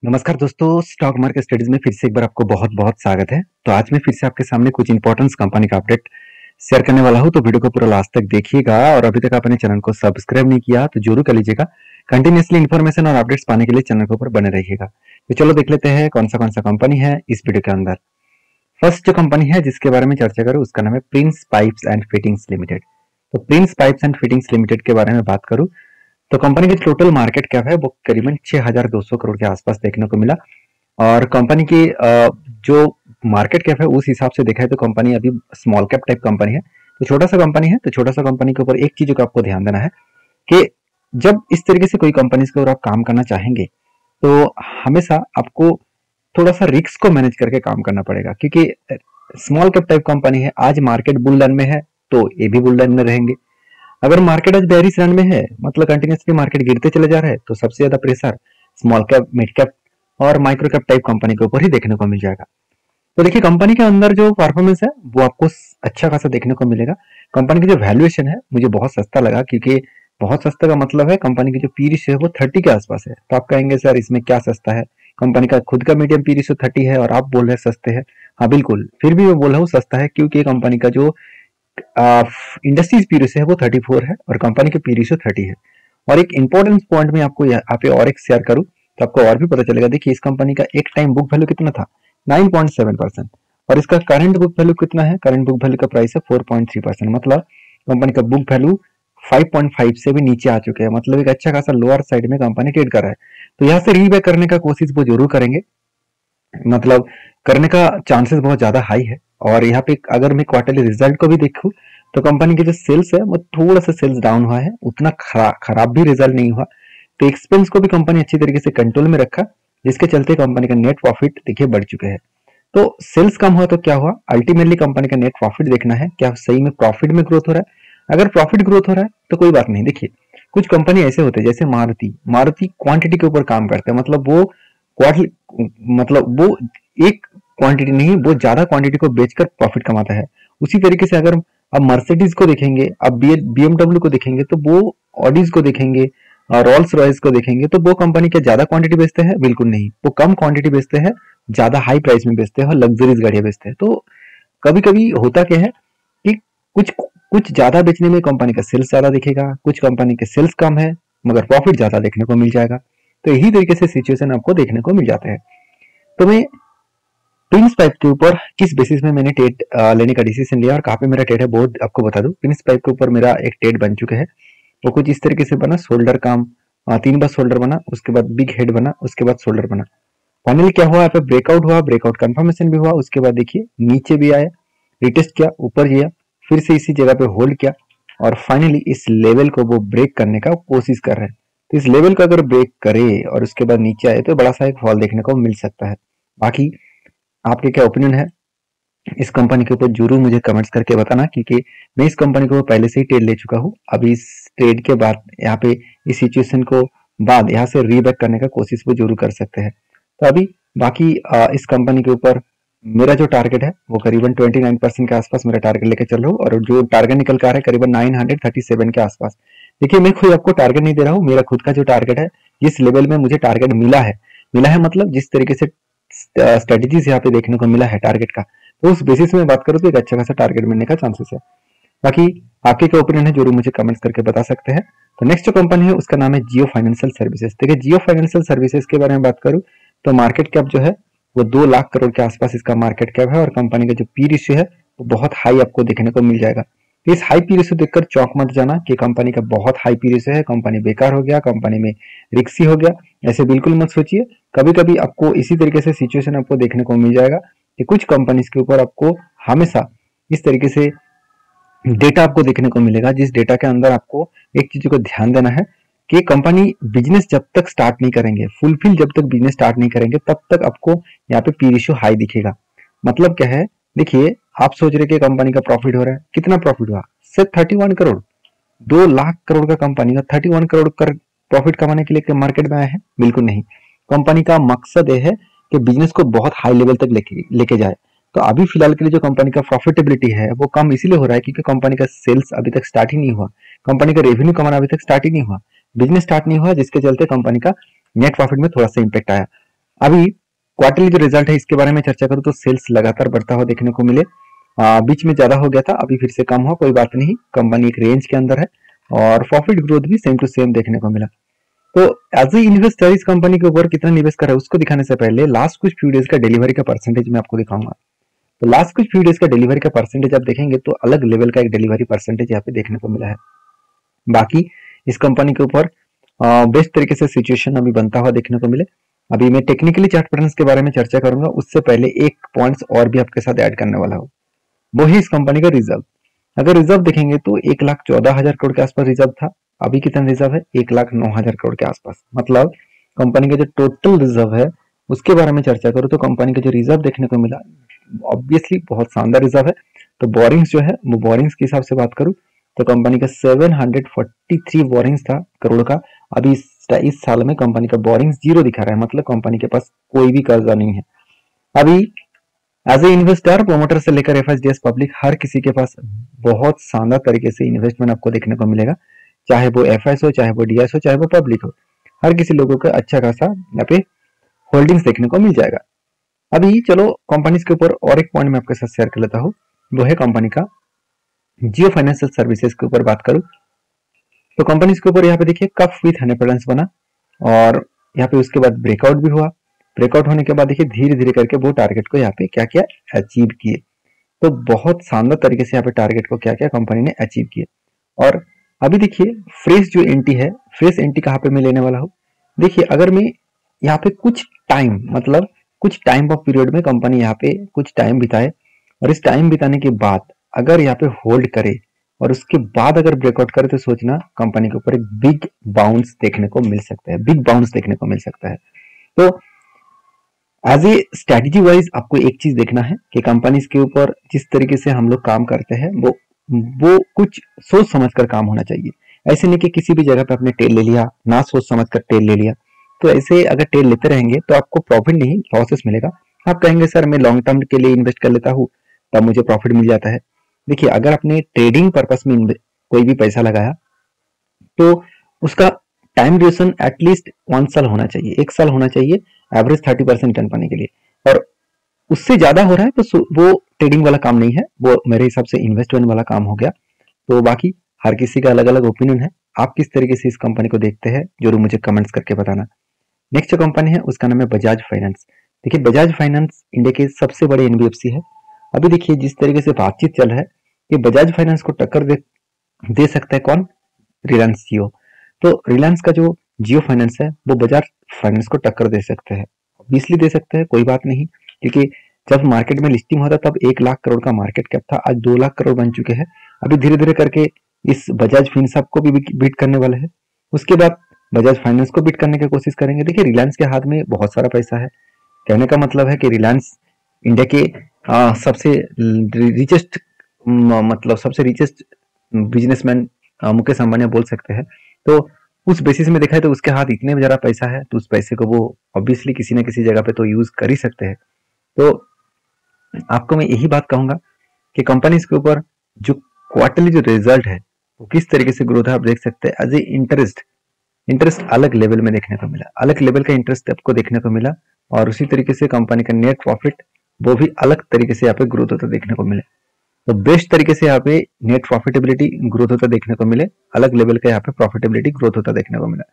नमस्कार दोस्तों, stock market studies में फिर से एक बार आपको बहुत बहुत स्वागत है। तो आज मैं फिर से आपके सामने कुछ इंपॉर्टेंट कंपनी का अपडेट शेयर करने वाला हूं, तो वीडियो को पूरा लास्ट तक देखिएगा। और अभी तक आपने चैनल को सब्सक्राइब नहीं किया तो जरूर कर लीजिएगा। कंटिन्यूसली इन्फॉर्मेशन और अपडेट्स पाने के लिए चैनल के ऊपर बने रहिएगा। तो चलो देख लेते हैं कौन सा कंपनी है इस वीडियो के अंदर। फर्स्ट जो कंपनी है जिसके बारे में चर्चा करूँ उसका नाम है Prince Pipes and Fittings Limited. तो Prince Pipes and Fittings Limited के बारे में बात करूं तो कंपनी की टोटल मार्केट कैप है वो करीबन 6200 करोड़ के आसपास देखने को मिला। और कंपनी की जो मार्केट कैप है उस हिसाब से देखा है तो कंपनी अभी स्मॉल कैप टाइप कंपनी है, तो छोटा सा कंपनी है। तो छोटा सा कंपनी के ऊपर एक चीज का आपको ध्यान देना है कि जब इस तरीके से कोई कंपनी के ऊपर आप काम करना चाहेंगे तो हमेशा आपको थोड़ा सा रिस्क को मैनेज करके काम करना पड़ेगा, क्योंकि स्मॉल कैप टाइप कंपनी है। आज मार्केट बुल रन में है तो ये भी बुल रन में रहेंगे। अगर मार्केट आज बेयरिश रन में है, मतलब कंटिन्यूसली मार्केट गिरते चले जा रहे हैं, तो सबसे ज्यादा pressure small cap, mid cap और माइक्रो कैप टाइप कंपनी के ऊपर ही देखने को मिल जाएगा। तो देखिए कंपनी के अंदर जो परफॉर्मेंस है वो आपको अच्छा खासा देखने को मिलेगा। कंपनी की जो वैल्यूएशन है मुझे बहुत सस्ता लगा, क्योंकि बहुत सस्ता का मतलब है कंपनी की जो पी रेशियो है वो 30 के आसपास है। तो आप कहेंगे सर इसमें क्या सस्ता है, कंपनी का खुद का मीडियम पी रेशियो 30 है और आप बोल रहे हैं सस्ते है। हाँ बिल्कुल, फिर भी मैं बोल रहा हूँ सस्ता है, क्योंकि कंपनी का जो इंडस्ट्रीज पी रेशियो है वो 34 है और कंपनी के पी रेशियो 30 है। और एक इंपॉर्टेंट पॉइंट में आपको यहाँ पे और एक शेयर करूं तो आपको और भी पता चलेगा। देखिए इस कंपनी का एक टाइम बुक वैल्यू कितना था, 9.7%। और इसका करंट बुक वैल्यू कितना है, करंट बुक वैल्यू का प्राइस है 4.3%। मतलब कंपनी का बुक वैल्यू 5.5 से भी नीचे आ चुके हैं, मतलब एक अच्छा खासा लोअर साइड में कंपनी ट्रेड कर रहा है। तो यहाँ से रीबैक करने का कोशिश वो जरूर करेंगे, मतलब करने का चांसेस बहुत ज्यादा हाई है। और यहाँ पे अगर मैं क्वार्टरली रिजल्ट को भी देखूं तो कंपनी के जो सेल्स है वो थोड़ा सा सेल्स डाउन हुआ है, उतना खराब भी रिजल्ट नहीं हुआ। तो एक्सपेंस को भी कंपनी अच्छी तरीके से कंट्रोल में रखा, जिसके चलते कंपनी का नेट प्रॉफिट देखिए बढ़ चुके हैं। तो सेल्स कम हुआ तो क्या हुआ, अल्टीमेटली कंपनी का नेट प्रॉफिट देखना है, क्या सही में प्रॉफिट में ग्रोथ हो रहा है। अगर प्रॉफिट ग्रोथ हो रहा है तो कोई बात नहीं। देखिए कुछ कंपनी ऐसे होते हैं जैसे मारुति, मारुति क्वांटिटी के ऊपर काम करते हैं, मतलब वो क्वार्टरली, मतलब वो एक क्वांटिटी नहीं, वो ज्यादा क्वांटिटी को बेचकर प्रॉफिट कमाता है। उसी तरीके से अगर आप मर्सिडीज को देखेंगे, आप बीएमडब्ल्यू को देखेंगे, तो वो ऑडीज को देखेंगे और रोल्स रॉयस को देखेंगे, तो वो कंपनी क्या ज्यादा क्वांटिटी बेचते हैं, बिल्कुल नहीं। वो कम क्वांटिटी बेचते हैं, ज्यादा हाई प्राइस में बेचते हैं और लग्जरीज गाड़ियां बेचते हैं। तो कभी कभी होता क्या है कि कुछ कुछ ज्यादा बेचने में कंपनी का सेल्स ज्यादा दिखेगा, कुछ कंपनी के सेल्स कम है मगर प्रॉफिट ज्यादा देखने को मिल जाएगा। तो यही तरीके से सिचुएशन आपको देखने को मिल जाते हैं। तो मैं प्रिंस पाइप के ऊपर किस बेसिस में मैंने ट्रेड लेने का डिसीजन लिया और कहाँ पे मेरा ट्रेड है बहुत आपको बता दूं। प्रिंस पाइप के ऊपर मेरा एक ट्रेड बन चुका है, वो कुछ इस तरीके से बना। शोल्डर काम 3 बार शोल्डर बना, उसके बाद बिग हेड बना, उसके बाद शोल्डर बना। फाइनली क्या हुआ, यहाँ पे ब्रेकआउट हुआ, ब्रेकआउट कंफर्मेशन भी हुआ, उसके बाद देखिए नीचे भी आया, रिटेस्ट किया, ऊपर गया, फिर से इसी जगह पे होल्ड किया और फाइनली इस लेवल को वो ब्रेक करने का कोशिश कर रहे हैं। तो इस लेवल को अगर ब्रेक करे और उसके बाद नीचे आए तो बड़ा सा एक फॉल देखने को मिल सकता है। बाकी आपके क्या ओपिनियन है इस कंपनी के ऊपर जरूर मुझे कमेंट्स करके बताना, क्योंकि मैं इस कंपनी को पहले से ही ट्रेड ले चुका हूँ। अभी इस ट्रेड के बाद यहाँ पे इस सिचुएशन को बाद यहाँ से रीबैक करने का कोशिश वो जरूर कर सकते हैं। तो अभी बाकी इस कंपनी के ऊपर मेरा जो टारगेट है वो करीबन 29% के आसपास मेरा टारगेट लेके चल रहा हूँ, और जो टारगेट निकल कर आ रहा है करीबन 937 के आसपास। देखिए मैं कोई आपको टारगेट नहीं दे रहा हूँ, मेरा खुद का जो टारगेट है, जिस लेवल में मुझे टारगेट मिला है मतलब जिस तरीके से स्ट्रेटेजीज यहाँ पे देखने को मिला है टारगेट का, तो उस बेसिस में बात करूँ तो एक अच्छा खासा टारगेट मिलने का चांसेस है। बाकी आपके क्या ओपिनियन है जरूर मुझे कमेंट्स करके बता सकते हैं। तो नेक्स्ट जो कंपनी है उसका नाम है जियो फाइनेंशियल सर्विसेज। देखिए जियो फाइनेंशियल सर्विसेज के बारे में बात करूँ तो मार्केट कैप जो है वो 2 लाख करोड़ के आसपास इसका मार्केट कैप है, और कंपनी का जो पी रेशियो है वो बहुत हाई आपको देखने को मिल जाएगा। तो इस हाई पी रेशियो देखकर चौंक मत जाना कि कंपनी का बहुत हाई पी रेशियो है, कंपनी बेकार हो गया, कंपनी में रिक्सी हो गया, ऐसे बिल्कुल मत सोचिए। कभी कभी आपको इसी तरीके से सिचुएशन आपको देखने को मिल जाएगा कि कुछ कंपनीज के ऊपर आपको हमेशा इस तरीके से डेटा आपको देखने को मिलेगा, जिस डेटा के अंदर आपको एक चीज को ध्यान देना है कि कंपनी बिजनेस जब तक स्टार्ट नहीं करेंगे, फुलफिल जब तक बिजनेस स्टार्ट नहीं करेंगे, तब तक आपको यहाँ पे पी रेशियो हाई दिखेगा। मतलब क्या है, देखिए आप सोच रहे कि कंपनी का प्रॉफिट हो रहा है, कितना प्रॉफिट हुआ, सिर्फ 31 करोड़। 2 लाख करोड़ का कंपनी का 31 करोड़ का प्रॉफिट कमाने के लिए मार्केट में आया है, बिल्कुल नहीं। कंपनी का मकसद यह है कि बिजनेस को बहुत हाई लेवल तक लेके जाए। तो अभी फिलहाल के लिए जो कंपनी का प्रॉफिटेबिलिटी है वो कम इसीलिए हो रहा है क्योंकि कंपनी का सेल्स अभी तक स्टार्ट ही नहीं हुआ, कंपनी का रेवेन्यू कमाना अभी तक स्टार्ट ही नहीं हुआ, बिजनेस स्टार्ट नहीं हुआ, जिसके चलते कंपनी का नेट प्रॉफिट में थोड़ा सा इंपैक्ट आया। अभी क्वार्टरली जो रिजल्ट है इसके बारे में चर्चा करूं तो सेल्स लगातार बढ़ता हुआ देखने को मिले। बीच में ज्यादा हो गया था, अभी फिर से कम हुआ, कोई बात नहीं, कंपनी एक रेंज के अंदर है और प्रॉफिट ग्रोथ भी सेम टू सेम देखने को मिला। तो एज ए इन्वेस्टर इस कंपनी के ऊपर कितना निवेश कर रहा है उसको दिखाने से पहले लास्ट कुछ फ्यू डेज का डिलीवरी का परसेंटेज मैं आपको दिखाऊंगा। तो लास्ट कुछ फ्यू डेज का डिलीवरी का परसेंटेज आप देखेंगे तो अलग लेवल का एक डिलीवरी परसेंटेज यहाँ पे देखने को मिला है। बाकी इस कंपनी के ऊपर बेस्ट तरीके से सिचुएशन अभी बनता हुआ देखने को मिले। अभी मैं टेक्निकली चार्ट पैटर्न्स के बारे में चर्चा करूंगा, उससे पहले एक पॉइंट्स और भी आपके साथ ऐड करने वाला हूँ, वो ही इस कंपनी का रिजर्व। अगर रिजर्व देखेंगे तो 1,14,000 करोड़ के आसपास रिजर्व था, अभी कितना रिजर्व है 1,09,000 करोड़ के आसपास। मतलब कंपनी का जो टोटल रिजर्व है उसके बारे में चर्चा करूँ तो कंपनी का जो रिजर्व देखने को मिला ऑब्वियसली बहुत शानदार रिजर्व है। तो बोरिंग्स जो है वो बोरिंग्स के हिसाब से बात करूं तो कंपनी का 743 बोरिंग्स था करोड़ का, अभी इस साल में कंपनी का बोरिंग्स जीरो दिखा रहा है, मतलब कंपनी के पास कोई भी कर्जा नहीं है। अभी एज ए इन्वेस्टर प्रोमोटर से लेकर एफएसडीएस पब्लिक हर किसी के पास बहुत शानदार तरीके से इन्वेस्टमेंट आपको देखने को मिलेगा, चाहे वो एफएस हो, चाहे वो डीएस हो, चाहे वो पब्लिक हो, हर किसी लोगों का अच्छा खासा यहाँ पे होल्डिंग्स देखने को मिल जाएगा। अभी चलो कंपनीज के ऊपर और एक पॉइंट मैं आपके साथ शेयर कर लेता हूँ, वो है कंपनी का जियो फाइनेंशियल सर्विसेज के ऊपर बात करूं तो कंपनीज के ऊपर यहाँ पे देखिए कप विथ 100% बना और यहाँ पे उसके बाद ब्रेकआउट भी हुआ। ब्रेकआउट होने के बाद देखिए धीरे धीरे करके वो टारगेट को यहाँ पे क्या किया, अचीव किए। तो बहुत शानदार तरीके से यहाँ पे टारगेट को क्या किया कंपनी ने अचीव किए। और अभी देखिए फ्रेश जो एंट्री है, फ्रेश एंट्री कहाँ पे मैं लेने वाला हूँ, देखिए अगर मैं यहाँ पे कुछ टाइम मतलब कुछ टाइम ऑफ पीरियड में कंपनी यहाँ पे कुछ टाइम बिताए और इस टाइम बिताने के बाद अगर यहाँ पे होल्ड करे और उसके बाद अगर ब्रेकआउट करे तो सोचना कंपनी के ऊपर एक बिग बाउंस देखने को मिल सकता है, बिग बाउंस देखने को मिल सकता है। तो एज ए स्ट्रेटेजी वाइज आपको एक चीज देखना है कि कंपनीज के ऊपर जिस तरीके से हम लोग काम करते हैं वो कुछ सोच समझ कर काम होना चाहिए। ऐसे नहीं कि किसी भी जगह पे आपने टेल ले लिया, ना सोच समझ कर टेल ले लिया, तो ऐसे अगर टेल लेते रहेंगे तो आपको प्रॉफिट नहीं लॉसेस मिलेगा। आप कहेंगे सर मैं लॉन्ग टर्म के लिए इन्वेस्ट कर लेता हूँ तब मुझे प्रॉफिट मिल जाता है। देखिए अगर आपने ट्रेडिंग पर्पस में कोई भी पैसा लगाया तो उसका टाइम ड्यूरेशन एटलीस्ट 1 साल होना चाहिए, 1 साल होना चाहिए एवरेज 30% रिटर्न पाने के लिए। और उससे ज्यादा हो रहा है तो वो ट्रेडिंग वाला काम नहीं है, वो मेरे हिसाब से इन्वेस्टमेंट वाला काम हो गया। तो बाकी हर किसी का अलग अलग ओपिनियन है, आप किस तरीके से इस कंपनी को देखते हैं जरूर मुझे कमेंट्स करके बताना। नेक्स्ट जो कंपनी है उसका नाम है बजाज फाइनेंस। देखिए बजाज फाइनेंस इंडिया के सबसे बड़े एनबीएफसी है। अभी देखिए जिस तरीके से बातचीत चल रहा है कि बजाज फाइनेंस को टक्कर दे सकता है कौन, रिलायंस जियो। तो रिलायंस का जो जियो फाइनेंस है वो बजाज फाइनेंस को टक्कर दे सकते हैं, ऑब्वियसली दे सकते हैं, कोई बात नहीं, क्योंकि जब मार्केट में लिस्टिंग हुआ था तब 1 लाख करोड़ का मार्केट कैप था, आज 2 लाख करोड़ बन चुके हैं। अभी धीरे धीरे करके इस बजाज फिनसर्व को भी बीट करने वाले हैं, उसके बाद बजाज फाइनेंस को बीट करने की कोशिश करेंगे। देखिए रिलायंस के हाथ में बहुत सारा पैसा है, कहने का मतलब है कि रिलायंस इंडिया के सबसे रिचेस्ट मतलब सबसे रिचेस्ट बिजनेसमैन मुकेश अंबानी बोल सकते हैं। तो उस बेसिस में देखा है तो उसके हाथ इतने ज्यादा पैसा है तो उस पैसे को वो ऑब्वियसली किसी ना किसी जगह पे तो यूज कर ही सकते हैं। तो आपको मैं यही बात कहूंगा कि कंपनीज के ऊपर जो क्वार्टरली जो रिजल्ट है वो किस तरीके से ग्रोथ है आप देख सकते हैं। एज ए इंटरेस्ट अलग लेवल में देखने को मिला, अलग लेवल का इंटरेस्ट आपको देखने को मिला और उसी तरीके से कंपनी का नेट प्रॉफिट वो भी अलग तरीके से यहाँ पे ग्रोथ होता देखने को मिले। तो बेस्ट तरीके से यहाँ पे नेट प्रॉफिटेबिलिटी ग्रोथ होता देखने को मिले, अलग लेवल का यहाँ पे प्रॉफिटेबिलिटी ग्रोथ होता देखने को मिला।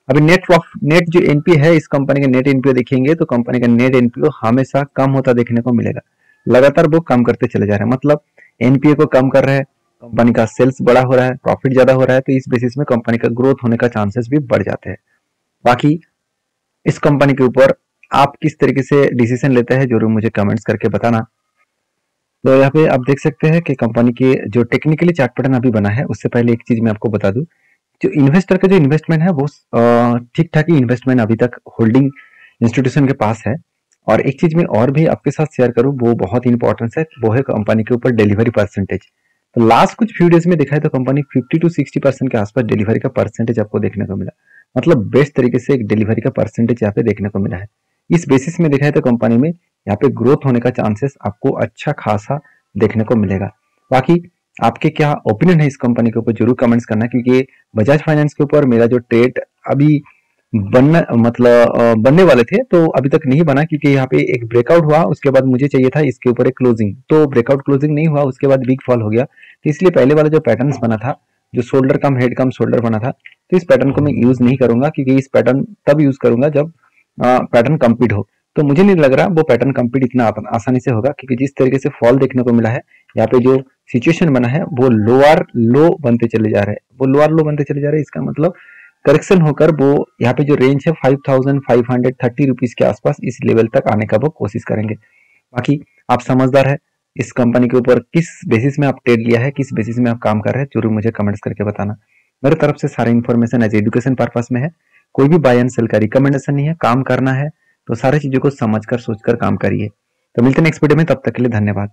अभी नेट जो एनपीओ है इस कंपनी का नेट एनपीओ देखेंगे तो कंपनी का नेट एनपीओ हमेशा कम होता देखने को मिलेगा, लगातार वो कम करते चले जा रहे हैं, मतलब एनपीओ को कम कर रहे हैं, कंपनी का सेल्स बड़ा हो रहा है, प्रॉफिट ज्यादा हो रहा है, तो इस बेसिस में कंपनी का ग्रोथ होने का चांसेस भी बढ़ जाते हैं। बाकी इस कंपनी के ऊपर आप किस तरीके से डिसीजन लेते हैं जरूर मुझे कमेंट्स करके बताना। तो यहाँ पे आप देख सकते हैं कि कंपनी के जो टेक्निकली चार्ट पैटर्न अभी बना है, उससे पहले एक चीज मैं आपको बता दूं, जो इन्वेस्टर का जो इन्वेस्टमेंट है वो ठीक ठाक ही इन्वेस्टमेंट अभी तक होल्डिंग इंस्टीट्यूशन के पास है। और एक चीज मैं और भी आपके साथ शेयर करूं वो बहुत इंपॉर्टेंस है, वो है कंपनी के ऊपर डिलीवरी परसेंटेज। तो लास्ट कुछ फ्यू डेज में देखा है तो कंपनी 50 to 60% के आसपास डिलीवरी का परसेंटेज आपको देखने को मिला, मतलब बेस्ट तरीके से एक डिलीवरी का परसेंटेज यहाँ पे देखने को मिला है। इस बेसिस में देखा है तो कंपनी में यहाँ पे ग्रोथ होने का चांसेस आपको अच्छा खासा देखने को मिलेगा। बाकी आपके क्या ओपिनियन है इस कंपनी के ऊपर जरूर कमेंट्स करना, क्योंकि बजाज फाइनेंस के ऊपर मेरा जो ट्रेड अभी बनने वाले थे, तो अभी तक नहीं बना क्योंकि यहाँ पे एक ब्रेकआउट हुआ, उसके बाद मुझे चाहिए था इसके ऊपर एक क्लोजिंग, तो ब्रेकआउट क्लोजिंग नहीं हुआ, उसके बाद बिग फॉल हो गया। तो इसलिए पहले वाला जो पैटर्न बना था, जो शोल्डर कम हेड कम शोल्डर बना था, तो इस पैटर्न को मैं यूज नहीं करूंगा, क्योंकि इस पैटर्न तब यूज करूंगा जब पैटर्न कंप्लीट हो। तो मुझे नहीं लग रहा वो पैटर्न कंप्लीट इतना आसानी से होगा, क्योंकि जिस तरीके से फॉल देखने को मिला है, यहाँ पे जो सिचुएशन बना है वो लोअर लो बनते चले जा रहे हैं, वो लोअर लो बनते चले जा रहे हैं। इसका मतलब करेक्शन होकर वो यहाँ पे जो रेंज है 5530 रुपीज के आसपास, इस लेवल तक आने का वो कोशिश करेंगे। बाकी आप समझदार है, इस कंपनी के ऊपर किस बेसिस में आप ट्रेड लिया है, किस बेसिस में आप काम कर रहे हैं, जरूर मुझे कमेंट्स करके बताना। मेरे तरफ से सारी इन्फॉर्मेशन एज एजुकेशन पर्पस में है, कोई भी बाय एंड सेल का रिकमेंडेशन नहीं है। काम करना है तो सारी चीजों को समझकर सोचकर काम करिए। तो मिलते हैं नेक्स्ट वीडियो में, तब तक के लिए धन्यवाद।